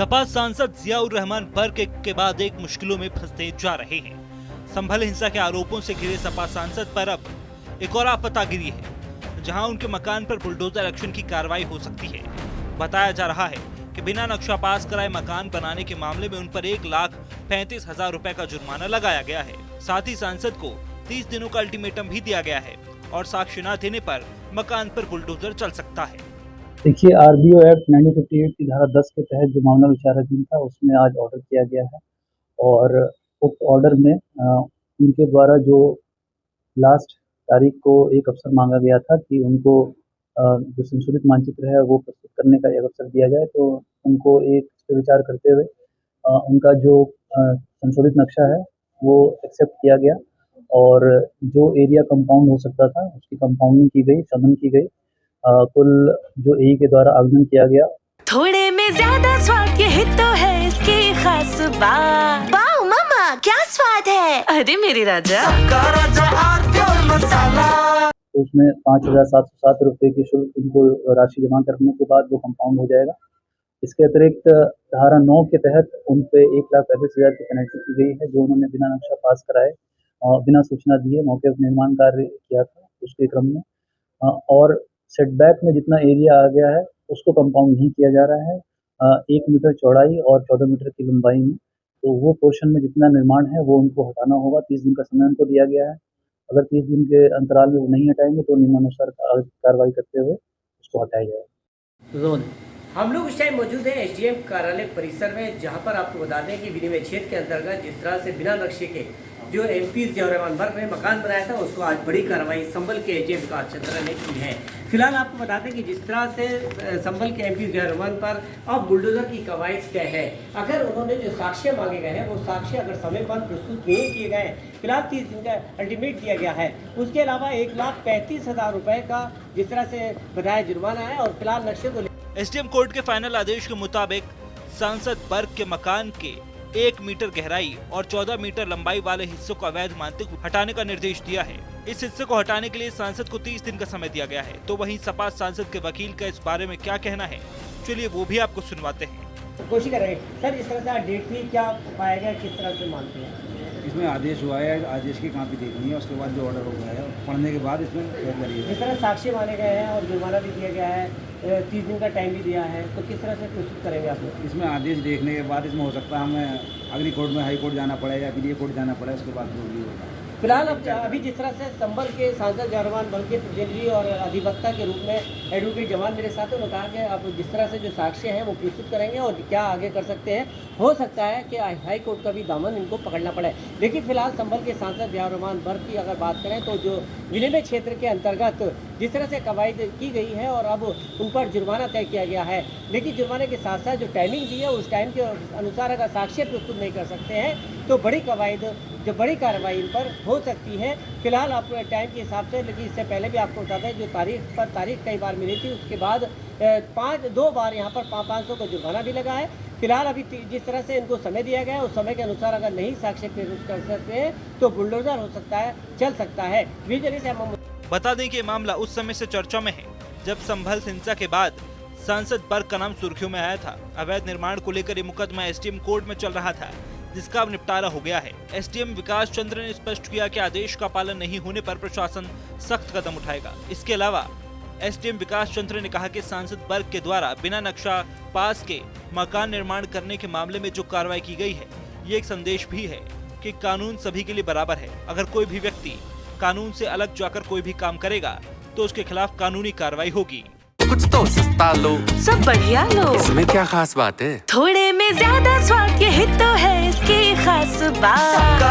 सपा सांसद जियाउर रहमान बर्क एक के बाद एक मुश्किलों में फंसते जा रहे हैं। संभल हिंसा के आरोपों से घिरे सपा सांसद पर अब एक और आपदा गिरी है, जहां उनके मकान पर बुलडोजर एक्शन की कार्रवाई हो सकती है। बताया जा रहा है कि बिना नक्शा पास कराए मकान बनाने के मामले में उन पर 1,35,000 रुपए का जुर्माना लगाया गया है। साथ ही सांसद को 30 दिनों का अल्टीमेटम भी दिया गया है और साक्ष्य न देने पर मकान पर बुलडोजर चल सकता है। देखिए, आरबीओ एक्ट 1958 की धारा 10 के तहत जो मामला विचाराधीन था उसमें आज ऑर्डर किया गया है और उक्त ऑर्डर में उनके द्वारा जो लास्ट तारीख को एक अवसर मांगा गया था कि उनको जो संशोधित मानचित्र है वो प्रस्तुत करने का एक अवसर दिया जाए, तो उनको एक इस पे विचार करते हुए उनका जो संशोधित नक्शा है वो एक्सेप्ट किया गया और जो एरिया कंपाउंड हो सकता था उसकी कंपाउंडिंग की गई, शमन की गई। कुल जो एई के द्वारा आवेदन किया गया। थोड़े में ज्यादा स्वाद यही तो है इसकी खास बात। वाओ मामा, क्या स्वाद है। अरे मेरे राजा, तो उसमें 5,707 रुपए की शुल्क उनको राशि जमा करने के बाद वो कंपाउंड हो जाएगा। इसके अतिरिक्त धारा 9 के तहत उन पे 1,35,000 की पेनल्टी की गई है, जो उन्होंने बिना नक्शा पास कराए बिना सूचना दिए मौके पर निर्माण कार्य किया था उसके क्रम में। और सेटबैक में जितना एरिया आ गया है उसको कंपाउंड नहीं किया जा रहा है। 1 मीटर चौड़ाई और 14 मीटर की लंबाई में, तो वो पोर्शन में जितना निर्माण है वो उनको हटाना होगा। 30 दिन का समय उनको दिया गया है। अगर 30 दिन के अंतराल में वो नहीं हटाएंगे तो नियमानुसार कार्रवाई करते हुए उसको हटाया जाएगा। हम लोग इस टाइम मौजूद हैं एसडीएम कार्यालय परिसर में, जहां पर आपको बता दें कि विनिमय क्षेत्र के अंतर्गत जिस तरह से बिना नक्शे के जो एमपी जियाउर रहमान बर्क ने मकान बनाया था उसको आज बड़ी कार्रवाई संभल के एसडीएम विकास चंद्र ने की है। फिलहाल आपको बता दें कि जिस तरह से संभल के एमपी जियाउर रहमान पर अब बुलडोजर की कवायद तय है। अगर उन्होंने जो साक्ष्य मांगे गए हैं वो साक्ष्य अगर समय पर प्रस्तुत नहीं किए गए, फिलहाल 30 दिन का अल्टीमेट दिया गया है। उसके अलावा 1,35,000 रुपए का जिस तरह से बताया जुर्माना है और फिलहाल नक्शे को एसडीएम कोर्ट के फाइनल आदेश के मुताबिक सांसद बर्क के मकान के 1 मीटर गहराई और 14 मीटर लंबाई वाले हिस्सों को अवैध मानते हुए हटाने का निर्देश दिया है। इस हिस्से को हटाने के लिए सांसद को 30 दिन का समय दिया गया है। तो वहीं सपा सांसद के वकील का इस बारे में क्या कहना है, चलिए वो भी आपको सुनवाते हैं। कोशिश करेंगे सर, इस तरह से डेट थी, क्या पाया गया, किस तरह से मानते हैं? इसमें आदेश हुआ है, आदेश की कॉपी देखनी है, उसके बाद जो ऑर्डर हो गया है पढ़ने के बाद इसमें करिए। जिस तरह साक्ष्य माने गए हैं और जुर्माना भी दिया गया है, 30 दिन का टाइम भी दिया है, तो किस तरह से प्रस्तुत करेंगे आप लोग? इसमें आदेश देखने के बाद इसमें हो सकता है हमें अगली कोर्ट में हाई कोर्ट जाना पड़े या अपीलीय कोर्ट जाना पड़े, उसके बाद जो भी होगा। फिलहाल अब अभी जिस तरह से संभल के सांसद जियाउर रहमान बर्क के प्रतिनिधि और अधिवक्ता के रूप में एडवोकेट जमान मेरे साथ, उन्होंने कहा कि अब जिस तरह से जो साक्ष्य हैं वो प्रस्तुत करेंगे और क्या आगे कर सकते हैं। हो सकता है कि हाई कोर्ट का भी दामन इनको पकड़ना पड़े। लेकिन फिलहाल संभल के सांसद जियाउर रहमान बर्क की अगर बात करें तो जो विनिमय क्षेत्र के अंतर्गत जिस तरह से कवायद की गई है और अब उन पर जुर्माना तय किया गया है, लेकिन जुर्माने के साथ साथ जो टाइमिंग दी है उस टाइम के अनुसार अगर साक्ष्य प्रस्तुत नहीं कर सकते हैं तो बड़ी कवायद, जो बड़ी कार्रवाई इन पर हो सकती है। फिलहाल आप टाइम के हिसाब से, लेकिन इससे पहले भी आपको बता दें जो तारीख कई बार मिली थी, उसके बाद 2 बार यहाँ पर 500 का जुर्माना भी लगा है। फिलहाल अभी जिस तरह से इनको समय दिया गया है उस समय के अनुसार अगर नहीं साक्ष्य प्रस्तुत कर सकते हैं तो बुलडोजर हो सकता है, चल सकता है। बता दें कि ये मामला उस समय से चर्चा में है जब संभल हिंसा के बाद सांसद बर्क का नाम सुर्खियों में आया था। अवैध निर्माण को लेकर ये मुकदमा एसडीएम कोर्ट में चल रहा था, जिसका अब निपटारा हो गया है। एसडीएम विकास चंद्र ने स्पष्ट किया कि आदेश का पालन नहीं होने पर प्रशासन सख्त कदम उठाएगा। इसके अलावा एसडीएम विकास चंद्र ने कहा कि सांसद बर्क के द्वारा बिना नक्शा पास के मकान निर्माण करने के मामले में जो कार्रवाई की गई है, ये एक संदेश भी है कि कानून सभी के लिए बराबर है। अगर कोई भी व्यक्ति कानून से अलग जाकर कोई भी काम करेगा तो उसके खिलाफ कानूनी कार्रवाई होगी। कुछ तो सस्ता लो, सब बढ़िया लो, इसमें क्या खास बात है? थोड़े में ज्यादा स्वाद यही तो है इसकी खास बात।